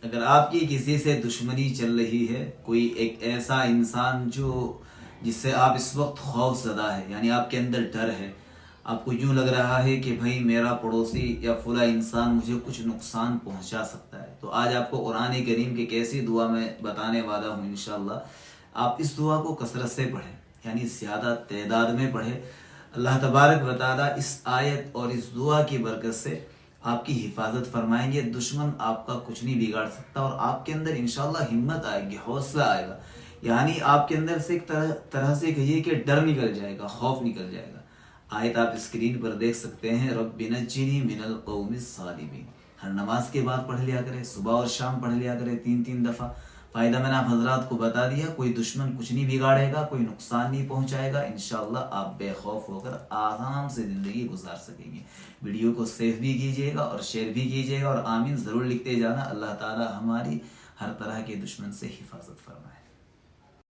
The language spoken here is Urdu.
اگر آپ کی کسی سے دشمنی چل رہی ہے، کوئی ایک ایسا انسان جس سے آپ اس وقت خوف زدہ ہے، یعنی آپ کے اندر ڈر ہے، آپ کو یوں لگ رہا ہے کہ بھائی میرا پڑوسی یا فلاں انسان مجھے کچھ نقصان پہنچا سکتا ہے، تو آج آپ کو قرآن کریم کی کیسی دعا میں بتانے والا ہوں انشاءاللہ۔ آپ اس دعا کو کثرت سے پڑھیں، یعنی زیادہ تعداد میں پڑھیں۔ اللہ تبارک و تعالیٰ اس آیت اور اس دعا کی برکت سے آپ کی حفاظت فرمائیں گے، دشمن آپ کا کچھ نہیں بگاڑ سکتا، اور آپ کے اندر انشاءاللہ ہمت آئے گی، حوصلہ آئے گا، یعنی آپ کے اندر سے ایک طرح سے کہیے کہ ڈر نکل جائے گا، خوف نکل جائے گا۔ آیت آپ اسکرین پر دیکھ سکتے ہیں، رب نجنی من القوم الظالمین۔ ہر نماز کے بعد پڑھ لیا کرے، صبح اور شام پڑھ لیا کرے 3 دفعہ۔ فائدہ میں نے آپ حضرات کو بتا دیا، کوئی دشمن کچھ نہیں بگاڑے گا، کوئی نقصان نہیں پہنچائے گا، انشاءاللہ آپ بے خوف ہو کر آرام سے زندگی گزار سکیں گے۔ ویڈیو کو سیو بھی کیجیے گا اور شیئر بھی کیجیے گا، اور آمین ضرور لکھتے جانا۔ اللہ تعالی ہماری ہر طرح کے دشمن سے حفاظت فرمائے۔